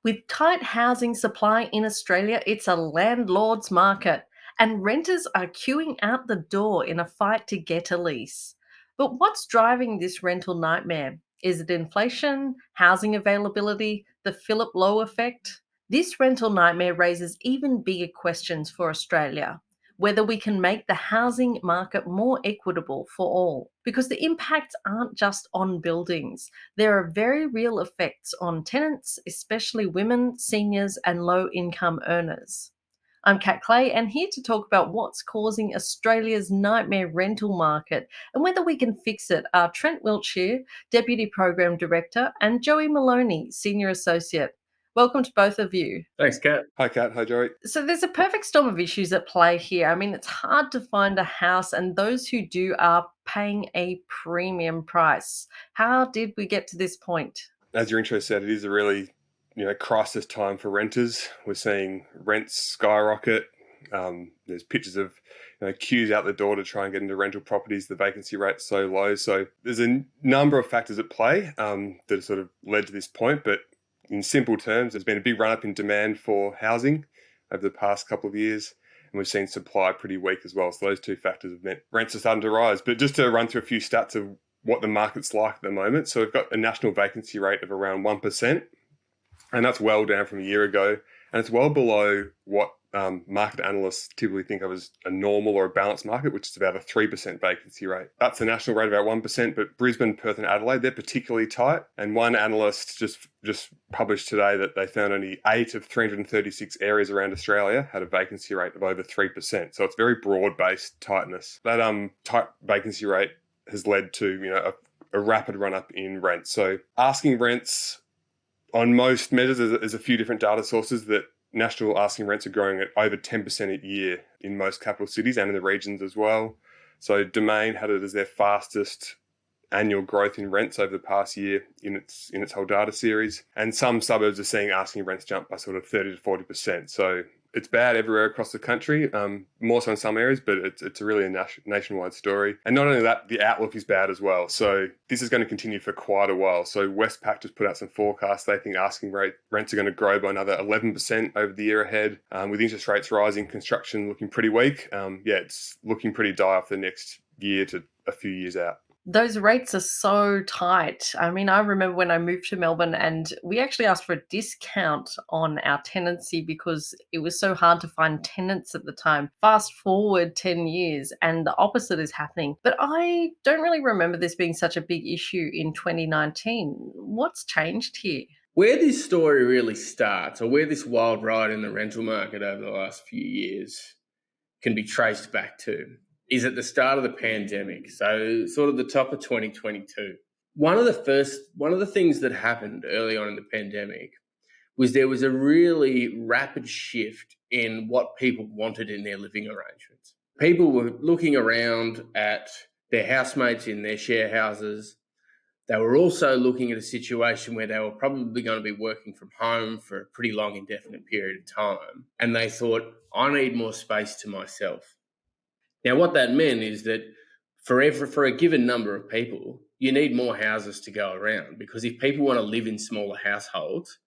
With tight housing supply in Australia, it's a landlord's market, and renters are queuing out the door in a fight to get a lease. But what's driving this rental nightmare? Is it inflation, housing availability, the Phillip Lowe effect? This rental nightmare raises even bigger questions for Australia: whether we can make the housing market more equitable for all. Because the impacts aren't just on buildings, there are very real effects on tenants, especially women, seniors, and low income earners. I'm Kat Clay, and here to talk about what's causing Australia's nightmare rental market and whether we can fix it are Trent Wiltshire, Deputy Program Director, and Joey Moloney, Senior Associate. Welcome to both of you. Thanks, Kat. Hi, Kat. Hi, Joey. So there's a perfect storm of issues at play here. I mean, it's hard to find a house, and those who do are paying a premium price. How did we get to this point? As your intro said, it is a really, crisis time for renters. We're seeing rents skyrocket. There's pictures of queues out the door to try and get into rental properties. The vacancy rate's so low. So there's a number of factors at play that have sort of led to this point. But in simple terms, there's been a big run-up in demand for housing over the past couple of years, and we've seen supply pretty weak as well. So those two factors have meant rents are starting to rise. But just to run through a few stats of what the market's like at the moment. So we've got a national vacancy rate of around 1%, and that's well down from a year ago. And it's well below what market analysts typically think of as a normal or a balanced market, which is about a 3% vacancy rate. That's the national rate, about 1%, but Brisbane, Perth and Adelaide, they're particularly tight. And one analyst just published today that they found only 8 of 336 areas around Australia had a vacancy rate of over 3%. So it's very broad-based tightness. That tight vacancy rate has led to a rapid run-up in rents. So asking rents on most measures, there's a few different data sources that national asking rents are growing at over 10% a year in most capital cities and in the regions as well. So Domain had it as their fastest annual growth in rents over the past year in its whole data series. And some suburbs are seeing asking rents jump by sort of 30 to 40%. So it's bad everywhere across the country, more so in some areas, but it's really a nationwide story. And not only that, the outlook is bad as well. So this is going to continue for quite a while. So Westpac just put out some forecasts. They think asking rents are going to grow by another 11% over the year ahead. With interest rates rising, construction looking pretty weak. It's looking pretty dire for the next year to a few years out. Those rates are so tight. I mean, I remember when I moved to Melbourne and we actually asked for a discount on our tenancy because it was so hard to find tenants at the time. Fast forward 10 years and the opposite is happening. But I don't really remember this being such a big issue in 2019. What's changed here? Where this story really starts, or where this wild ride in the rental market over the last few years can be traced back to, is at the start of the pandemic, so sort of the top of 2022. One of the things that happened early on in the pandemic was there was a really rapid shift in what people wanted in their living arrangements. People were looking around at their housemates in their share houses. They were also looking at a situation where they were probably going to be working from home for a pretty long, indefinite period of time. And they thought, I need more space to myself. Now, what that meant is that for a given number of people, you need more houses to go around, because if people want to live in smaller households,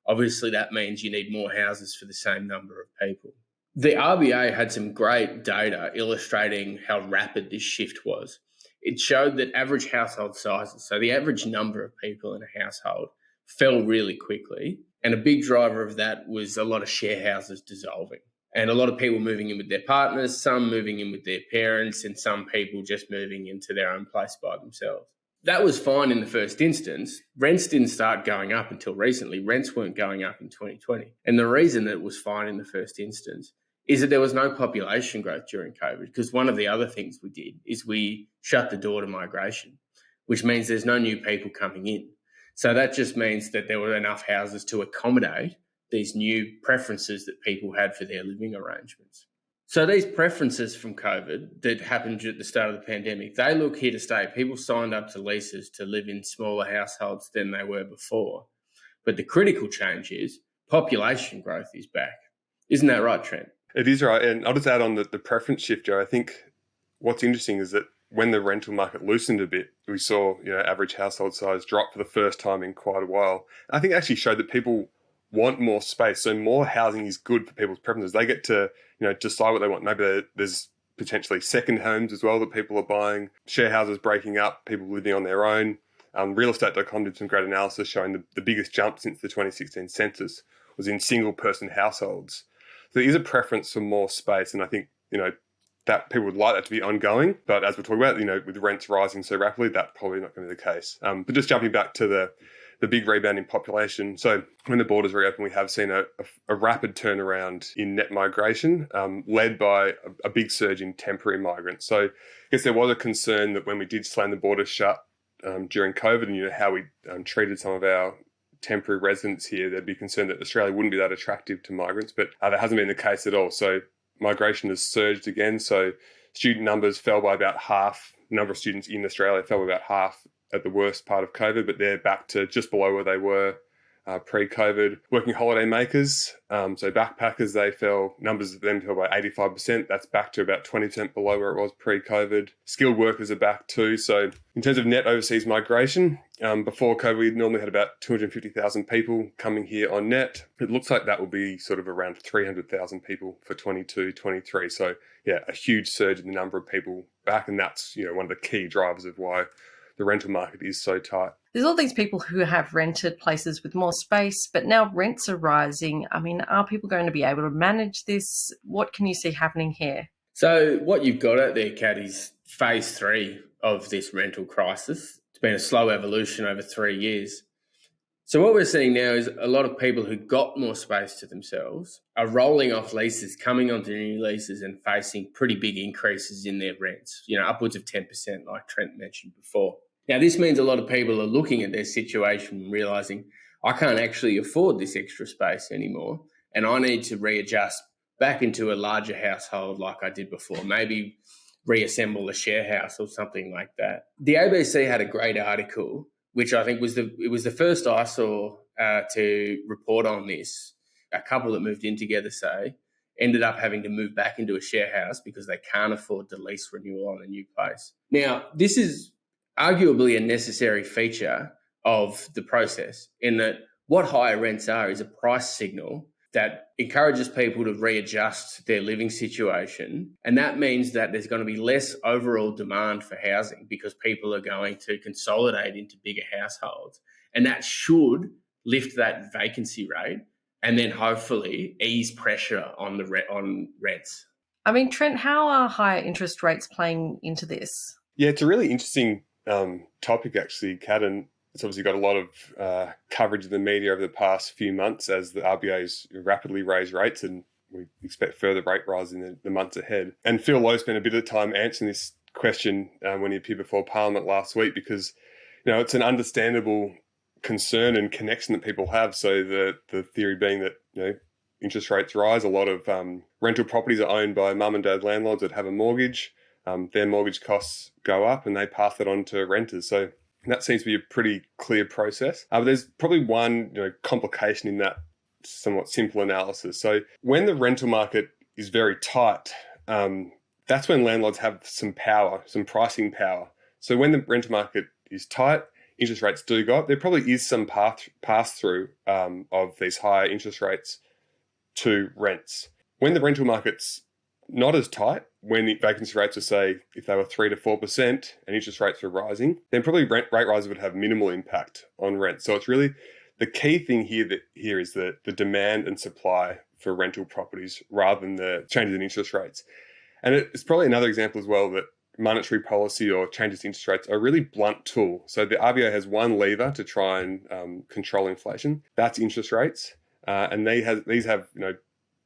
obviously that means you need more houses for the same number of people. The RBA had some great data illustrating how rapid this shift was. It showed that average household sizes, so the average number of people in a household, fell really quickly. And a big driver of that was a lot of share houses dissolving. And a lot of people moving in with their partners, some moving in with their parents, and some people just moving into their own place by themselves. That was fine in the first instance. Rents didn't start going up until recently. Rents weren't going up in 2020. And the reason that it was fine in the first instance is that there was no population growth during COVID, because one of the other things we did is we shut the door to migration, which means there's no new people coming in. So that just means that there were enough houses to accommodate these new preferences that people had for their living arrangements. So these preferences from COVID that happened at the start of the pandemic, they look here to stay. People signed up to leases to live in smaller households than they were before. But the critical change is population growth is back. Isn't that right, Trent? It is right. And I'll just add on the preference shift, Joe. I think what's interesting is that when the rental market loosened a bit, we saw average household size drop for the first time in quite a while. I think it actually showed that people want more space. So more housing is good for people's preferences. They get to, decide what they want. Maybe there's potentially second homes as well that people are buying, share houses breaking up, people living on their own. Realestate.com did some great analysis showing the biggest jump since the 2016 census was in single-person households. So there is a preference for more space, and I think, that people would like that to be ongoing. But as we're talking about, with rents rising so rapidly, that's probably not going to be the case. But just jumping back to the big rebound in population. So when the borders reopen, we have seen a rapid turnaround in net migration, led by a big surge in temporary migrants. So I guess there was a concern that when we did slam the borders shut during COVID and how we treated some of our temporary residents here, there'd be concern that Australia wouldn't be that attractive to migrants, but that hasn't been the case at all. So migration has surged again. So student numbers fell by about half. The number of students in Australia fell by about half at the worst part of COVID, but they're back to just below where they were pre-COVID. Working holiday makers, so backpackers, numbers of them fell by 85%. That's back to about 20% below where it was pre-COVID. Skilled workers are back too. So in terms of net overseas migration, before COVID, we normally had about 250,000 people coming here on net. It looks like that will be sort of around 300,000 people for 22, 23. So yeah, a huge surge in the number of people back. And that's, one of the key drivers of why the rental market is so tight. There's all these people who have rented places with more space, but now rents are rising. I mean, are people going to be able to manage this? What can you see happening here? So what you've got out there, Kat, is phase 3 of this rental crisis. It's been a slow evolution over 3 years. So what we're seeing now is a lot of people who got more space to themselves are rolling off leases, coming onto new leases and facing pretty big increases in their rents, upwards of 10%, like Trent mentioned before. Now, this means a lot of people are looking at their situation and realising, I can't actually afford this extra space anymore, and I need to readjust back into a larger household like I did before, maybe reassemble a share house or something like that. The ABC had a great article, which I think was the first I saw to report on this. A couple that moved in together, say, ended up having to move back into a share house because they can't afford the lease renewal on a new place. Now, this is arguably a necessary feature of the process, in that what higher rents are is a price signal that encourages people to readjust their living situation. And that means that there's going to be less overall demand for housing because people are going to consolidate into bigger households. And that should lift that vacancy rate and then hopefully ease pressure on rents. I mean, Trent, how are higher interest rates playing into this? Yeah, it's a really interesting topic, actually, Kat, and it's obviously got a lot of coverage in the media over the past few months as the RBA's rapidly raised rates, and we expect further rate rise in the months ahead. And Phil Lowe spent a bit of time answering this question when he appeared before Parliament last week because, it's an understandable concern and connection that people have. So the theory being that, interest rates rise. A lot of rental properties are owned by mum and dad landlords that have a mortgage. Their mortgage costs go up and they pass it on to renters. So that seems to be a pretty clear process. But there's probably one complication in that somewhat simple analysis. So when the rental market is very tight, that's when landlords have some power, some pricing power. So when the rental market is tight, interest rates do go up. There probably is some pass-through of these higher interest rates to rents. When the rental market's not as tight, when the vacancy rates are, say, if they were 3 to 4% and interest rates were rising, then probably rate rises would have minimal impact on rent. So it's really the key thing here is the demand and supply for rental properties rather than the changes in interest rates. And it's probably another example as well that monetary policy or changes in interest rates are a really blunt tool. So the RBA has one lever to try and control inflation. That's interest rates. And these have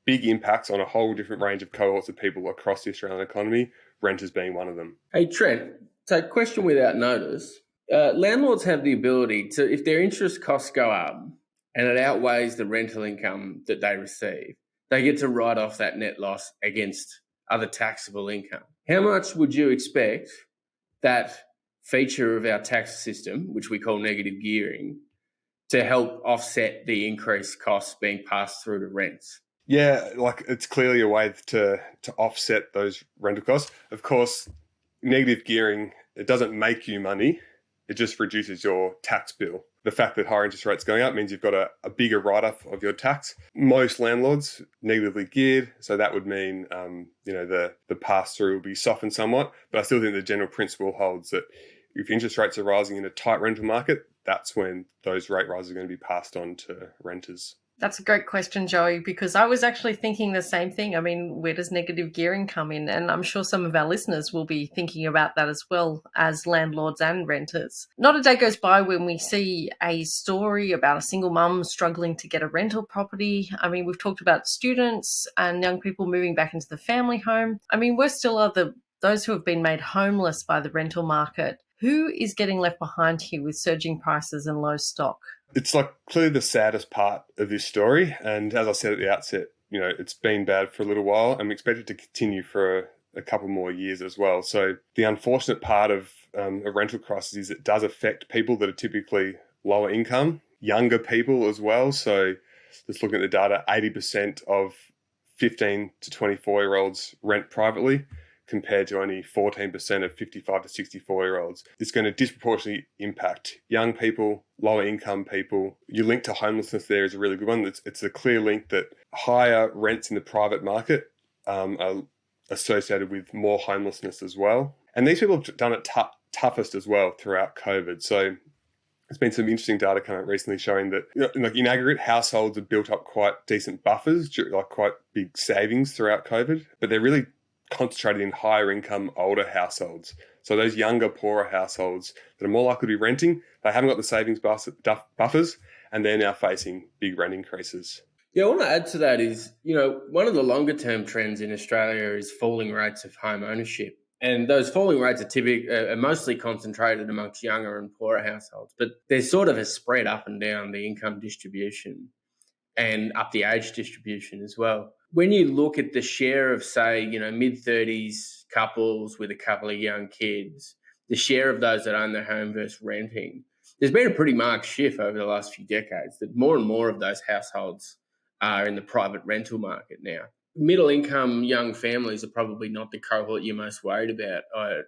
big impacts on a whole different range of cohorts of people across the Australian economy, renters being one of them. Hey, Trent, so question without notice. Landlords have the ability to, if their interest costs go up and it outweighs the rental income that they receive, they get to write off that net loss against other taxable income. How much would you expect that feature of our tax system, which we call negative gearing, to help offset the increased costs being passed through to rents? Yeah, it's clearly a way to offset those rental costs. Of course, negative gearing, it doesn't make you money. It just reduces your tax bill. the fact that higher interest rates going up means you've got a bigger write-off of your tax. Most landlords negatively geared, so that would mean the pass-through will be softened somewhat. But I still think the general principle holds that if interest rates are rising in a tight rental market, that's when those rate rises are going to be passed on to renters. That's a great question, Joey, because I was actually thinking the same thing. I mean, where does negative gearing come in? And I'm sure some of our listeners will be thinking about that as well as landlords and renters. Not a day goes by when we see a story about a single mum struggling to get a rental property. I mean, we've talked about students and young people moving back into the family home. I mean, worse still are those who have been made homeless by the rental market. Who is getting left behind here with surging prices and low stock? It's like clearly the saddest part of this story. And as I said at the outset, it's been bad for a little while and we expect it to continue for a couple more years as well. So the unfortunate part of a rental crisis is it does affect people that are typically lower income, younger people as well. So just looking at the data, 80% of 15 to 24-year-olds rent privately, compared to only 14% of 55 to 64-year-olds. It's going to disproportionately impact young people, lower income people. Your link to homelessness there is a really good one. It's a clear link that higher rents in the private market are associated with more homelessness as well. And these people have done it toughest as well throughout COVID. So there's been some interesting data coming out recently showing that in aggregate, households have built up quite decent buffers, like quite big savings throughout COVID, but they're really concentrated in higher income, older households. So those younger, poorer households that are more likely to be renting, they haven't got the savings buffers, and they're now facing big rent increases. Yeah, I want to add to that is, one of the longer term trends in Australia is falling rates of home ownership. And those falling rates are mostly concentrated amongst younger and poorer households, but there's sort of a spread up and down the income distribution and up the age distribution as well. When you look at the share of, say, mid-30s couples with a couple of young kids, the share of those that own their home versus renting, there's been a pretty marked shift over the last few decades that more and more of those households are in the private rental market now. Middle-income young families are probably not the cohort you're most worried about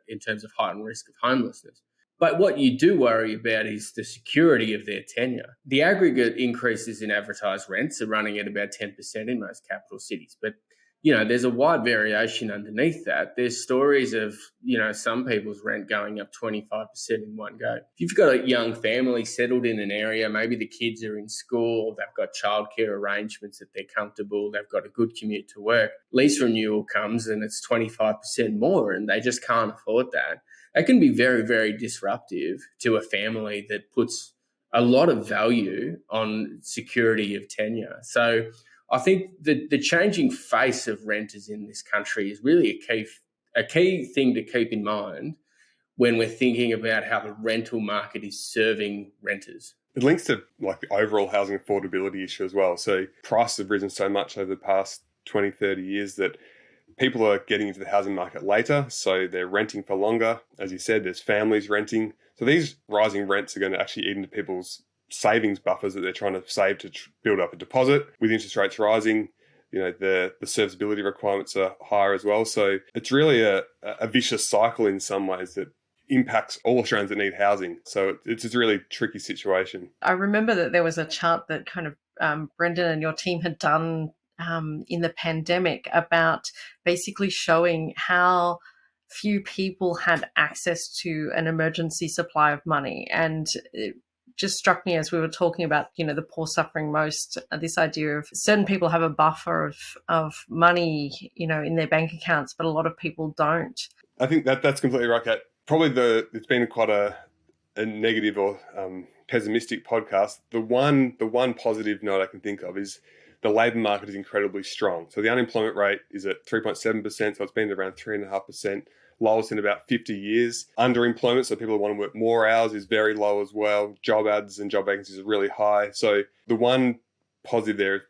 in terms of heightened risk of homelessness. But what you do worry about is the security of their tenure. The aggregate increases in advertised rents are running at about 10% in most capital cities. But, there's a wide variation underneath that. There's stories of, some people's rent going up 25% in one go. If you've got a young family settled in an area, maybe the kids are in school, they've got childcare arrangements that they're comfortable, they've got a good commute to work, lease renewal comes and it's 25% more and they just can't afford that. It can be very, very disruptive to a family that puts a lot of value on security of tenure. So I think that the changing face of renters in this country is really a key thing to keep in mind when we're thinking about how the rental market is serving renters. It links to the overall housing affordability issue as well. So prices have risen so much over the past 20, 30 years that people are getting into the housing market later, so they're renting for longer. As you said, there's families renting. So these rising rents are going to actually eat into people's savings buffers that they're trying to save to build up a deposit. With interest rates rising, the serviceability requirements are higher as well. So it's really a vicious cycle in some ways that impacts all Australians that need housing. So it's a really tricky situation. I remember that there was a chart that kind of Brendan and your team had done in the pandemic about basically showing how few people had access to an emergency supply of money. And it just struck me as we were talking about, the poor suffering most, this idea of certain people have a buffer of money, in their bank accounts, but a lot of people don't. I think that's completely right, Kat. Probably it's been quite a negative or pessimistic podcast. The one positive note I can think of is the labour market is incredibly strong. So the unemployment rate is at 3.7%, so it's been around 3.5%, lowest in about 50 years. Underemployment, so people who want to work more hours, is very low as well. Job ads and job vacancies are really high. So the one positive there,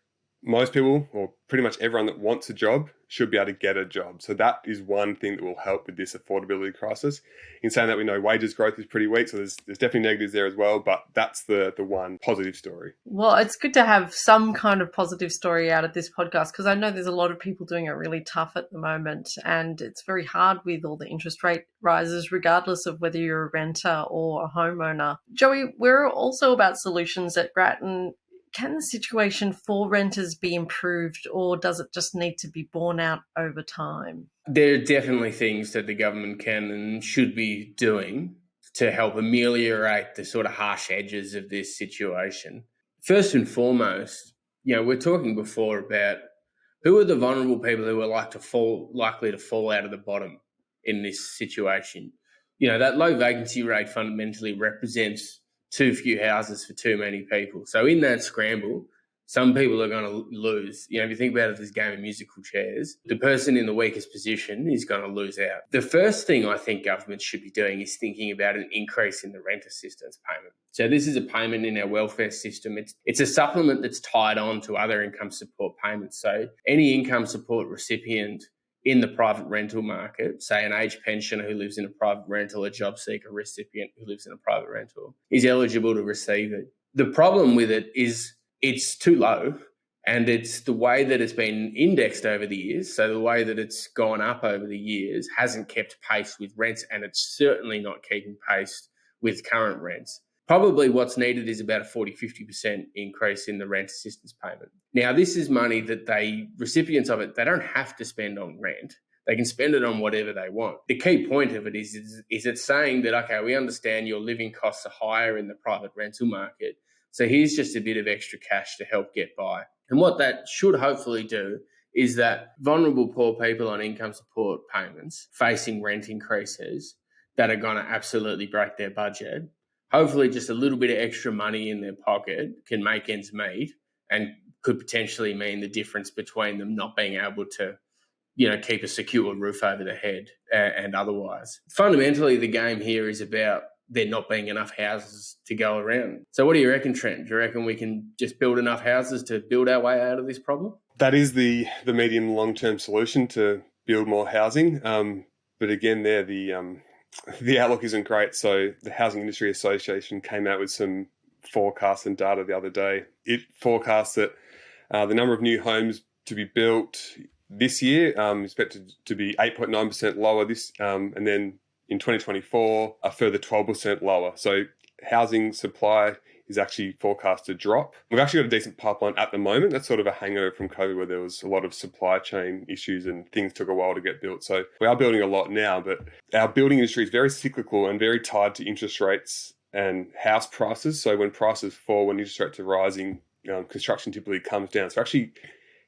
most people, or pretty much everyone that wants a job, should be able to get a job. So that is one thing that will help with this affordability crisis. In saying that, we know wages growth is pretty weak, so there's definitely negatives there as well, but that's the one positive story. Well, it's good to have some kind of positive story out of this podcast, because I know there's a lot of people doing it really tough at the moment, and it's very hard with all the interest rate rises, regardless of whether you're a renter or a homeowner. Joey, we're also about solutions at Grattan. Can the situation for renters be improved, or does it just need to be borne out over time? There are definitely things that the government can and should be doing to help ameliorate the sort of harsh edges of this situation. First and foremost, we're talking before about who are the vulnerable people who are likely to fall out of the bottom in this situation. That low vacancy rate fundamentally represents too few houses for too many people. So in that scramble, some people are going to lose. If you think about it as this game of musical chairs, the person in the weakest position is going to lose out. The first thing I think government should be doing is thinking about an increase in the rent assistance payment. So this is a payment in our welfare system. It's a supplement that's tied on to other income support payments. So any income support recipient in the private rental market, say an aged pensioner who lives in a private rental, a job seeker recipient who lives in a private rental, is eligible to receive it. The problem with it is it's too low, and it's the way that it's been indexed over the years. So the way that it's gone up over the years hasn't kept pace with rents, and it's certainly not keeping pace with current rents. Probably what's needed is about a 40-50% increase in the rent assistance payment. Now, this is money that recipients of it, they don't have to spend on rent. They can spend it on whatever they want. The key point of it is it's saying that, okay, we understand your living costs are higher in the private rental market, so here's just a bit of extra cash to help get by. And what that should hopefully do is that vulnerable poor people on income support payments facing rent increases that are going to absolutely break their budget, hopefully just a little bit of extra money in their pocket can make ends meet and could potentially mean the difference between them not being able to, keep a secure roof over their head and otherwise. Fundamentally, the game here is about there not being enough houses to go around. So what do you reckon, Trent? Do you reckon we can just build enough houses to build our way out of this problem? That is the medium long-term solution, to build more housing. But again, the outlook isn't great. So the Housing Industry Association came out with some forecasts and data the other day. It forecasts that the number of new homes to be built this year is expected to be 8.9% lower and then in 2024, a further 12% lower. So housing supply is actually forecast to drop. We've actually got a decent pipeline at the moment. That's sort of a hangover from COVID, where there was a lot of supply chain issues and things took a while to get built. So we are building a lot now, but our building industry is very cyclical and very tied to interest rates and house prices. So when prices fall, when interest rates are rising, construction typically comes down. So actually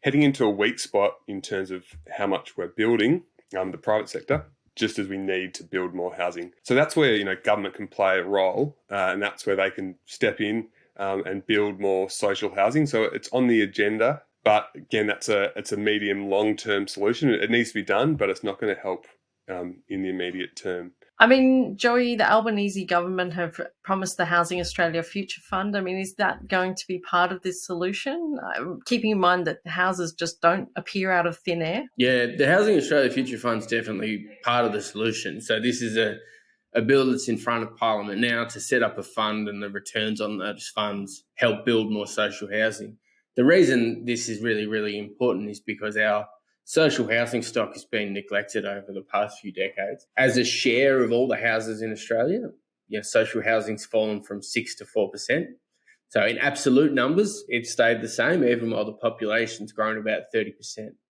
heading into a weak spot in terms of how much we're building, the private sector, just as we need to build more housing. So that's where, government can play a role, and that's where they can step in and build more social housing. So it's on the agenda, but again, it's a medium long-term solution. It needs to be done, but it's not going to help in the immediate term. I mean, Joey, the Albanese government have promised the Housing Australia Future Fund. I mean, is that going to be part of this solution? Keeping in mind that houses just don't appear out of thin air. Yeah, the Housing Australia Future Fund's definitely part of the solution. So this is a bill that's in front of Parliament now to set up a fund, and the returns on those funds help build more social housing. The reason this is really, really important is because our social housing stock has been neglected over the past few decades. As a share of all the houses in Australia, social housing's fallen from 6 to 4%. So in absolute numbers, it's stayed the same, even while the population's grown about 30%.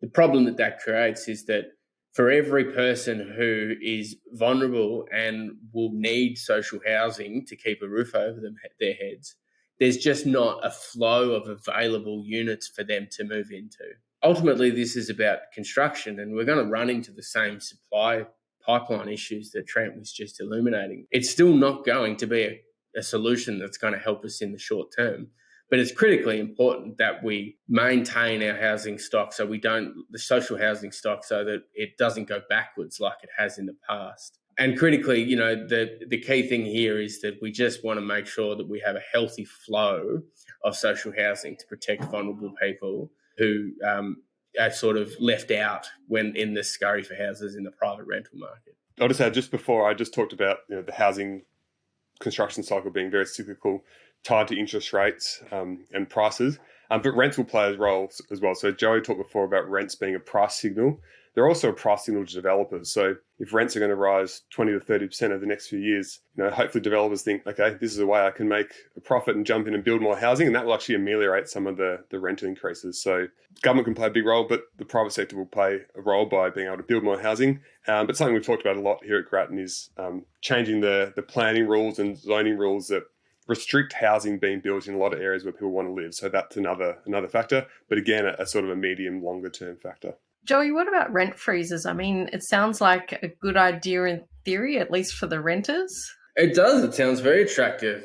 The problem that creates is that for every person who is vulnerable and will need social housing to keep a roof over their heads, there's just not a flow of available units for them to move into. Ultimately, this is about construction, and we're going to run into the same supply pipeline issues that Trent was just illuminating. It's still not going to be a solution that's going to help us in the short term, but it's critically important that we maintain our housing stock the social housing stock, so that it doesn't go backwards like it has in the past. And critically, the key thing here is that we just want to make sure that we have a healthy flow of social housing to protect vulnerable people who are sort of left out when in the scurry for houses in the private rental market. I'll just add, just before I just talked about the housing construction cycle being very cyclical, tied to interest rates and prices, but rents will play a role as well. So Joey talked before about rents being a price signal. They're also a price signal to developers. So if rents are going to rise 20 to 30% over the next few years, hopefully developers think, okay, this is a way I can make a profit and jump in and build more housing, and that will actually ameliorate some of the rent increases. So government can play a big role, but the private sector will play a role by being able to build more housing. But something we've talked about a lot here at Grattan is changing the planning rules and zoning rules that restrict housing being built in a lot of areas where people want to live. So that's another factor, but again, a sort of a medium, longer term factor. Joey, what about rent freezes? I mean, it sounds like a good idea in theory, at least for the renters. It does. It sounds very attractive,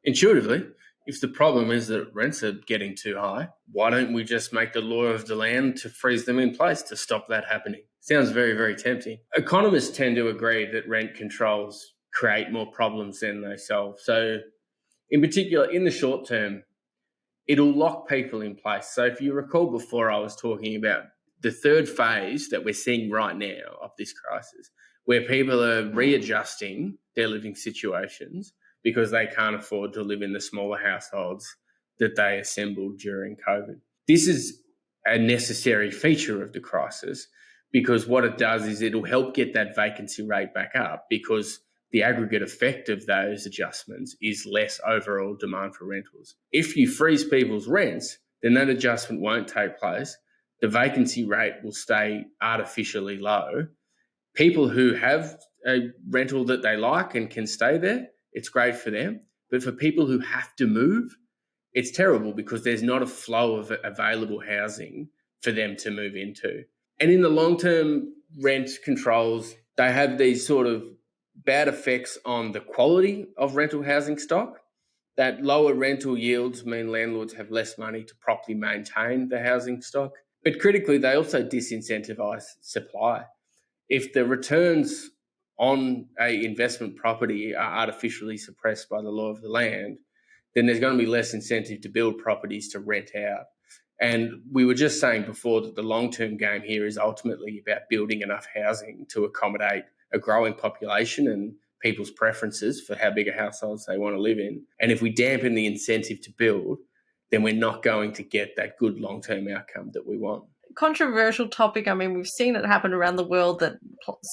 intuitively. If the problem is that rents are getting too high, why don't we just make the law of the land to freeze them in place to stop that happening? Sounds very, very tempting. Economists tend to agree that rent controls create more problems than they solve. So in particular, in the short term, it'll lock people in place. So if you recall before, I was talking about the third phase that we're seeing right now of this crisis, where people are readjusting their living situations because they can't afford to live in the smaller households that they assembled during COVID. This is a necessary feature of the crisis because what it does is it'll help get that vacancy rate back up, because the aggregate effect of those adjustments is less overall demand for rentals. If you freeze people's rents, then that adjustment won't take place. The vacancy rate will stay artificially low. People who have a rental that they like and can stay there, it's great for them. But for people who have to move, it's terrible because there's not a flow of available housing for them to move into. And in the long term, rent controls, they have these sort of bad effects on the quality of rental housing stock. That lower rental yields mean landlords have less money to properly maintain the housing stock. But critically, they also disincentivise supply. If the returns on an investment property are artificially suppressed by the law of the land, then there's going to be less incentive to build properties to rent out. And we were just saying before that the long-term game here is ultimately about building enough housing to accommodate a growing population and people's preferences for how big a households they want to live in. And if we dampen the incentive to build, then we're not going to get that good long-term outcome that we want. Controversial topic. I mean, we've seen it happen around the world that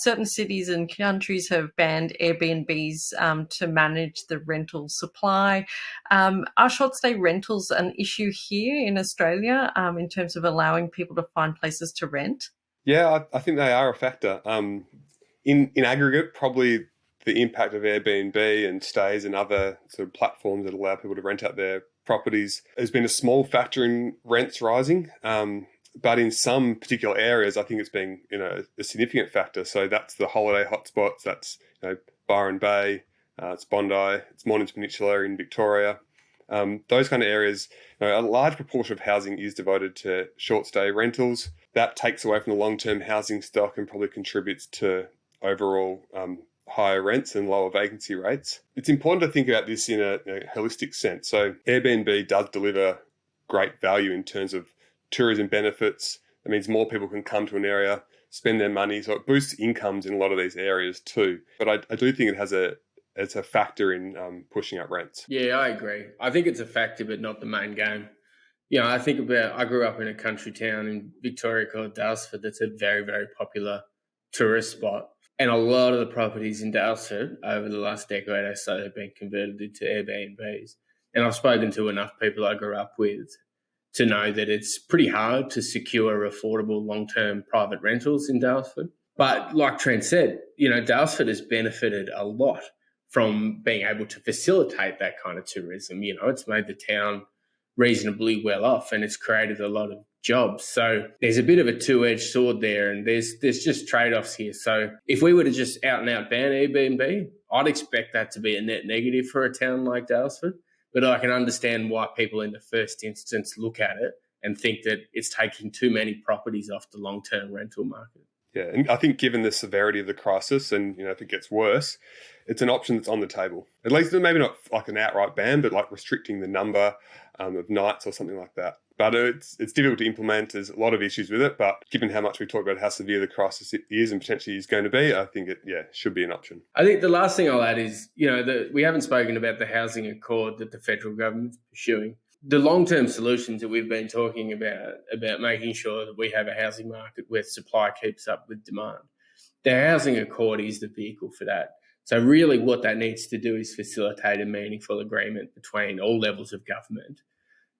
certain cities and countries have banned Airbnbs to manage the rental supply. Are short stay rentals an issue here in Australia in terms of allowing people to find places to rent? Yeah, I think they are a factor. In aggregate, probably the impact of Airbnb and stays and other sort of platforms that allow people to rent out their properties has been a small factor in rents rising. But in some particular areas, I think it's been a significant factor. So that's the holiday hotspots. That's Byron Bay, it's Bondi, it's Mornington Peninsula in Victoria. Those kind of areas, a large proportion of housing is devoted to short stay rentals. That takes away from the long-term housing stock and probably contributes to overall higher rents and lower vacancy rates. It's important to think about this in a holistic sense. So Airbnb does deliver great value in terms of tourism benefits. That means more people can come to an area, spend their money. So it boosts incomes in a lot of these areas too. But I do think it's a factor in pushing up rents. Yeah, I agree. I think it's a factor, but not the main game. I grew up in a country town in Victoria called Daylesford that's a very, very popular tourist spot. And a lot of the properties in Daylesford over the last decade or so have been converted into Airbnbs. And I've spoken to enough people I grew up with to know that it's pretty hard to secure affordable long-term private rentals in Daylesford. But like Trent said, Daylesford has benefited a lot from being able to facilitate that kind of tourism. It's made the town reasonably well off and it's created a lot of jobs. So there's a bit of a two-edged sword there, and there's just trade-offs here. So if we were to just out and out ban Airbnb, I'd expect that to be a net negative for a town like Daylesford. But I can understand why people in the first instance look at it and think that it's taking too many properties off the long-term rental market. Yeah, and I think given the severity of the crisis and, if it gets worse, it's an option that's on the table. At least maybe not like an outright ban, but like restricting the number of nights or something like that. But it's difficult to implement. There's a lot of issues with it. But given how much we talked about how severe the crisis is and potentially is going to be, I think it should be an option. I think the last thing I'll add is, we haven't spoken about the housing accord that the federal government's pursuing. The long-term solutions that we've been talking about making sure that we have a housing market where supply keeps up with demand. The housing accord is the vehicle for that. So really what that needs to do is facilitate a meaningful agreement between all levels of government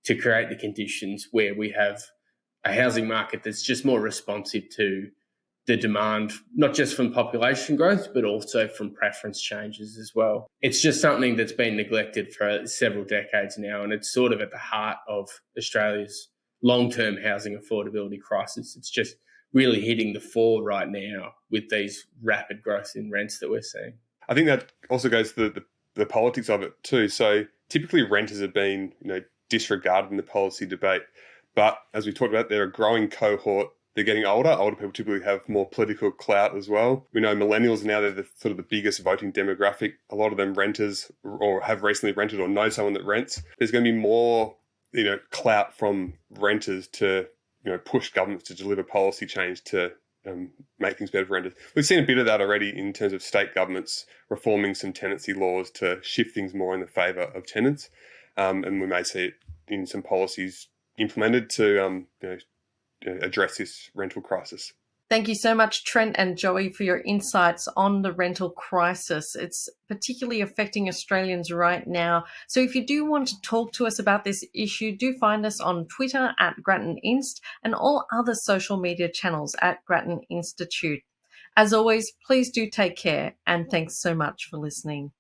to create the conditions where we have a housing market that's just more responsive to the demand, not just from population growth, but also from preference changes as well. It's just something that's been neglected for several decades now, and it's sort of at the heart of Australia's long-term housing affordability crisis. It's just really hitting the fore right now with these rapid growth in rents that we're seeing. I think that also goes to the politics of it too. So typically renters have been disregarded in the policy debate, but as we talked about, they're a growing cohort. They're getting older. Older people typically have more political clout as well. We know millennials now, they're sort of the biggest voting demographic. A lot of them renters or have recently rented or know someone that rents. There's going to be more, clout from renters to, push governments to deliver policy change to make things better for renters. We've seen a bit of that already in terms of state governments reforming some tenancy laws to shift things more in the favour of tenants. And we may see it in some policies implemented to address this rental crisis. Thank you so much, Trent and Joey, for your insights on the rental crisis. It's particularly affecting Australians right now. So if you do want to talk to us about this issue, do find us on Twitter at Grattan Inst and all other social media channels at Grattan Institute. As always, please do take care, and thanks so much for listening.